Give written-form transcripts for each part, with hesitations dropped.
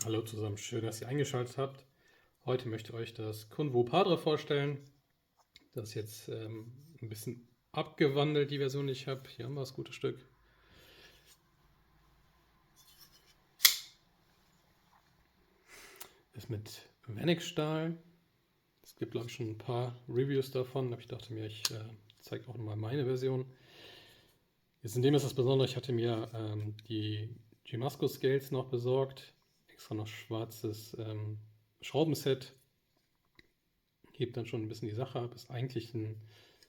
Hallo zusammen, schön, dass ihr eingeschaltet habt. Heute möchte ich euch das Kunvo Padre vorstellen. Das ist jetzt ein bisschen abgewandelt, die Version, die ich habe. Hier haben wir das gute Stück. Ist mit Wenigstahl. Es gibt, glaube ich, schon ein paar Reviews davon, aber ich dachte mir, ich zeige auch nochmal meine Version. Jetzt in dem ist das Besondere, ich hatte mir die Gemasco Scales noch besorgt. Extra noch schwarzes Schraubenset. Hebt dann schon ein bisschen die Sache ab. Ist eigentlich ein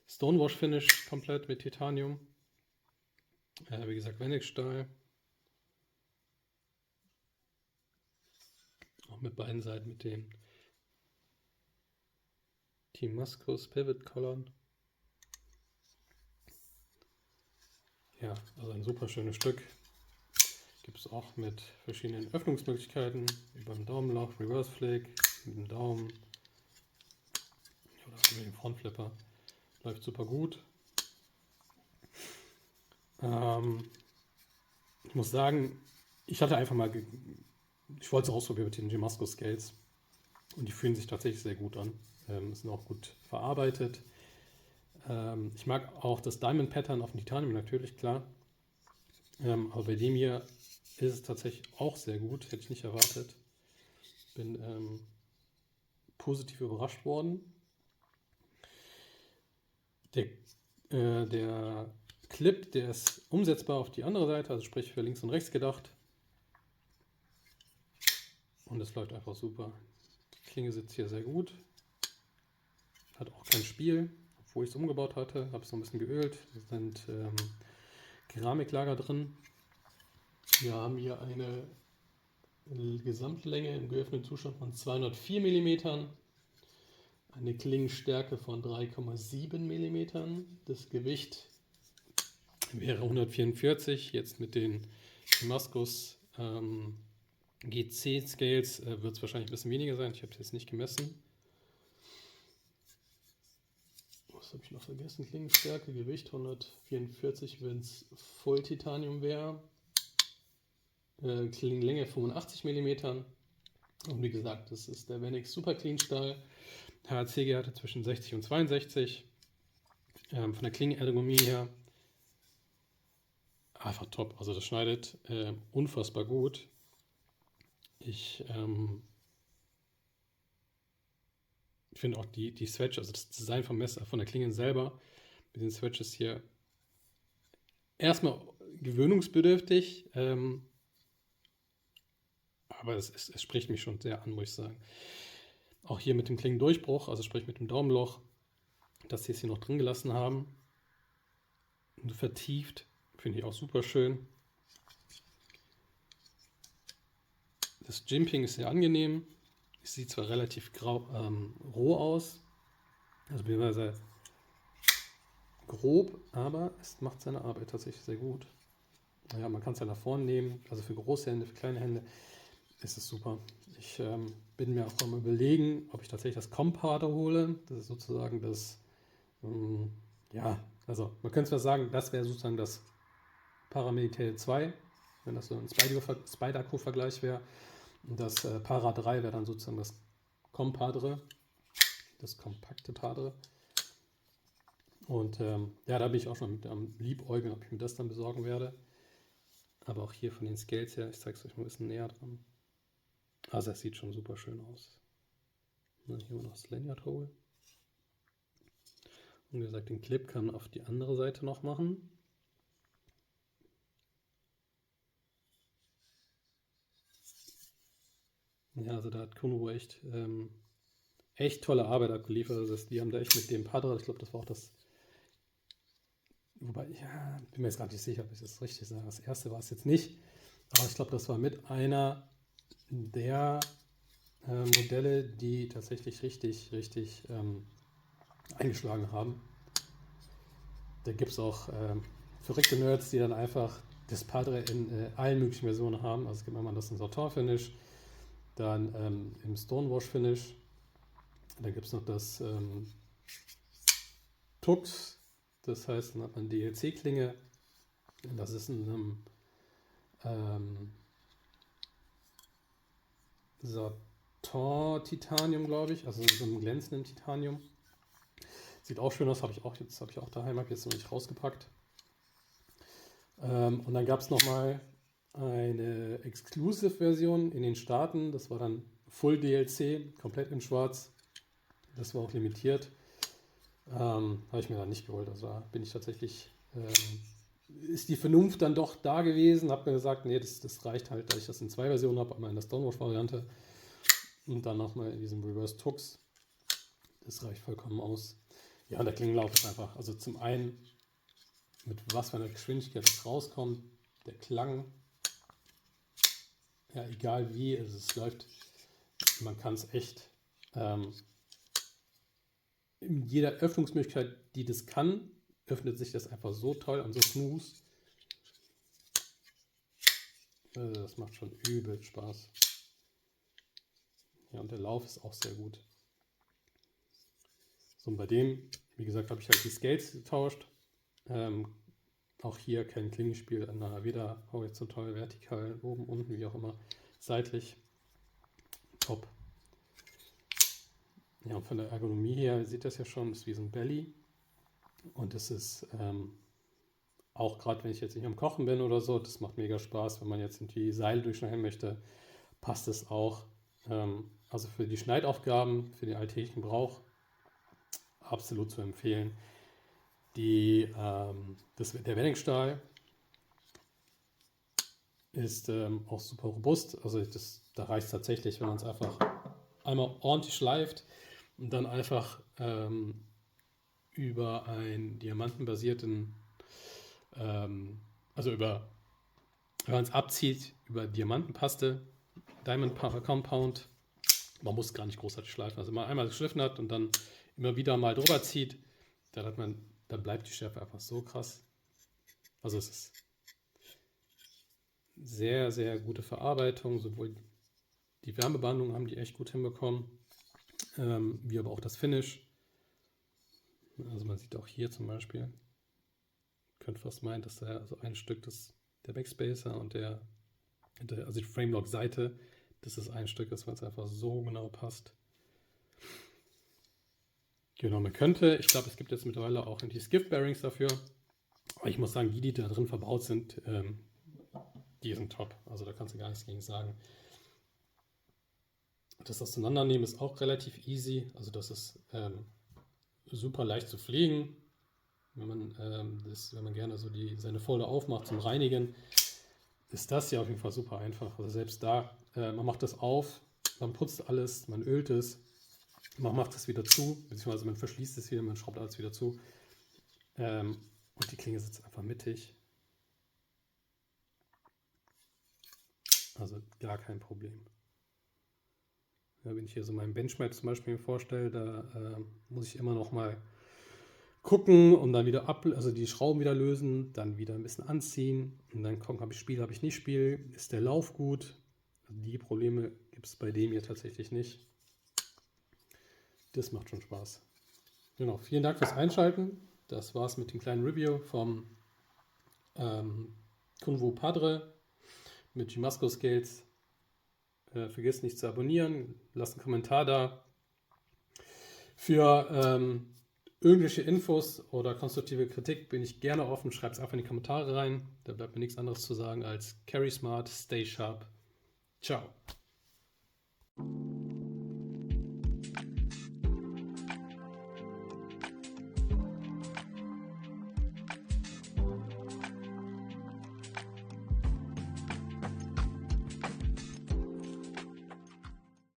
Stonewash-Finish komplett mit Titanium. Wie gesagt, Wenigstahl. Auch mit beiden Seiten mit den Team Mascos Pivot Collern. Ja, also ein super schönes Stück. Gibt es auch mit verschiedenen Öffnungsmöglichkeiten. Über dem Daumenloch, Reverse Flick, mit dem Daumen oder über den Frontflipper. Läuft super gut. Ich muss sagen, ich hatte einfach mal, ich wollte es ausprobieren mit den Gemasco Scales und die fühlen sich tatsächlich sehr gut an. Sind auch gut verarbeitet. Ich mag auch das Diamond Pattern auf dem Titanium natürlich, klar. Aber bei dem hier ist es tatsächlich auch sehr gut. Hätte ich nicht erwartet. Bin positiv überrascht worden. Der Clip, der ist umsetzbar auf die andere Seite, also sprich für links und rechts gedacht. Und es läuft einfach super. Die Klinge sitzt hier sehr gut. Hat auch kein Spiel, obwohl ich es umgebaut hatte. Habe es noch ein bisschen geölt. Es sind Keramiklager drin. Wir haben hier eine Gesamtlänge im geöffneten Zustand von 204 mm. Eine Klingenstärke von 3,7 mm. Das Gewicht wäre 144. Jetzt mit den Damaskus GC Scales wird es wahrscheinlich ein bisschen weniger sein. Ich habe es jetzt nicht gemessen. Was habe ich noch vergessen? Klingenstärke, Gewicht 144, wenn es Voll Titanium wäre. Klingenlänge 85 mm. Und wie gesagt, das ist der Venix Super Clean Stahl. HAC-Werte zwischen 60 und 62. Von der Klingenergonomie her einfach top. Also das schneidet unfassbar gut. Ich finde auch die Swatch, also das Design vom Messer, von der Klinge selber, mit den Swatches hier erstmal gewöhnungsbedürftig, aber es spricht mich schon sehr an, muss ich sagen. Auch hier mit dem Klingendurchbruch, also sprich mit dem Daumenloch, das sie es hier noch drin gelassen haben. Und vertieft, finde ich auch super schön. Das Jimping ist sehr angenehm. Es sieht zwar relativ roh aus, also beziehungsweise grob, aber es macht seine Arbeit tatsächlich sehr gut. Naja, man kann es ja nach vorne nehmen, also für große Hände, für kleine Hände ist es super. Ich bin mir auch mal überlegen, ob ich tatsächlich das Compadre hole. Das ist sozusagen das, ja, also man könnte zwar sagen, das wäre sozusagen das Paramilitär 2, wenn das so ein Spyderco-Vergleich wäre. Und das Para 3 wäre dann sozusagen das Compadre, das kompakte Padre. Und ja, da bin ich auch schon mit am Liebäugeln, ob ich mir das dann besorgen werde. Aber auch hier von den Scales her, ich zeige es euch mal ein bisschen näher dran. Also es sieht schon super schön aus. Und hier haben wir noch das Lanyard Hole. Und wie gesagt, den Clip kann man auf die andere Seite noch machen. Ja, also da hat Kunvo echt tolle Arbeit abgeliefert. Also die haben da echt mit dem Padre, ich glaube, das war auch das. Wobei, ja, bin mir jetzt gar nicht sicher, ob ich das richtig sage. Das erste war es jetzt nicht. Aber ich glaube, das war mit einer der Modelle, die tatsächlich richtig eingeschlagen haben. Da gibt es auch verrückte Nerds, die dann einfach das Padre in allen möglichen Versionen haben. Also es gibt einmal das in Satin-Finish, dann im Stonewash-Finish. Dann gibt es noch das Tux, das heißt, dann hat man DLC-Klinge. Das ist in einem Satin Titanium, glaube ich, also so einem glänzenden Titanium. Sieht auch schön aus, habe ich auch daheim, habe ich jetzt noch nicht rausgepackt. Und dann gab es nochmal eine Exclusive-Version in den Staaten, das war dann Full DLC, komplett in schwarz. Das war auch limitiert. Habe ich mir dann nicht geholt. Also da bin ich tatsächlich, ist die Vernunft dann doch da gewesen. Habe mir gesagt, nee, das reicht halt, da ich das in 2 Versionen habe. Einmal in der Download-Variante und dann nochmal in diesem Reverse Tux. Das reicht vollkommen aus. Ja, und der Klingenlauf ist einfach, also zum einen, mit was für einer Geschwindigkeit es rauskommt, der Klang, ja, egal wie es läuft, man kann es echt in jeder Öffnungsmöglichkeit, die das kann, öffnet sich das einfach so toll und so smooth. Also das macht schon übel Spaß. Ja, und der Lauf ist auch sehr gut. So, und bei dem, wie gesagt, habe ich halt die Scales getauscht. Auch hier kein Klingenspiel, weder horizontal, vertikal, oben, unten, wie auch immer, seitlich. Top. Ja, und von der Ergonomie her sieht das ja schon, ist wie so ein Belly. Und es ist auch gerade, wenn ich jetzt nicht am Kochen bin oder so, das macht mega Spaß, wenn man jetzt irgendwie Seil durchschneiden möchte, passt es auch. Also für die Schneidaufgaben, für den alltäglichen Gebrauch, absolut zu empfehlen. Der Weddingstahl ist auch super robust. Also da reicht es tatsächlich, wenn man es einfach einmal ordentlich schleift und dann einfach über einen diamantenbasierten, wenn man es abzieht, über Diamantenpaste, Diamond Compound, man muss gar nicht großartig schleifen. Also wenn man einmal geschliffen hat und dann immer wieder mal drüber zieht, dann bleibt die Schärfe einfach so krass. Also es ist sehr, sehr gute Verarbeitung, sowohl die Wärmebehandlung haben die echt gut hinbekommen, wie aber auch das Finish. Also man sieht auch hier zum Beispiel, ihr könnt fast meinen, dass da also ein Stück der Backspacer und also die Framelock-Seite, das ist ein Stück, das weil es einfach so genau passt. Genau, ich glaube, es gibt jetzt mittlerweile auch die Skiff-Bearings dafür. Aber ich muss sagen, die da drin verbaut sind, die sind top. Also da kannst du gar nichts gegen sagen. Das Auseinandernehmen ist auch relativ easy. Also das ist super leicht zu pflegen. Wenn man gerne so seine Folder aufmacht zum Reinigen, ist das ja auf jeden Fall super einfach. Also selbst da, man macht das auf, man putzt alles, man ölt es, man macht es wieder zu, beziehungsweise man verschließt es wieder, man schraubt alles wieder zu. Und die Klinge sitzt einfach mittig. Also gar kein Problem. Ja, wenn ich hier so meinen Benchmark zum Beispiel mir vorstelle, da muss ich immer noch mal gucken und dann wieder also die Schrauben wieder lösen, dann wieder ein bisschen anziehen und dann gucken, habe ich Spiel, habe ich nicht Spiel, ist der Lauf gut? Also die Probleme gibt es bei dem hier tatsächlich nicht. Das macht schon Spaß. Genau, vielen Dank fürs Einschalten. Das war's mit dem kleinen Review vom Kunvo Padre mit Gimasco Scales. Vergesst nicht zu abonnieren, lasst einen Kommentar da. Für irgendwelche Infos oder konstruktive Kritik bin ich gerne offen. Schreibt es einfach in die Kommentare rein. Da bleibt mir nichts anderes zu sagen als Carry Smart, Stay Sharp. Ciao.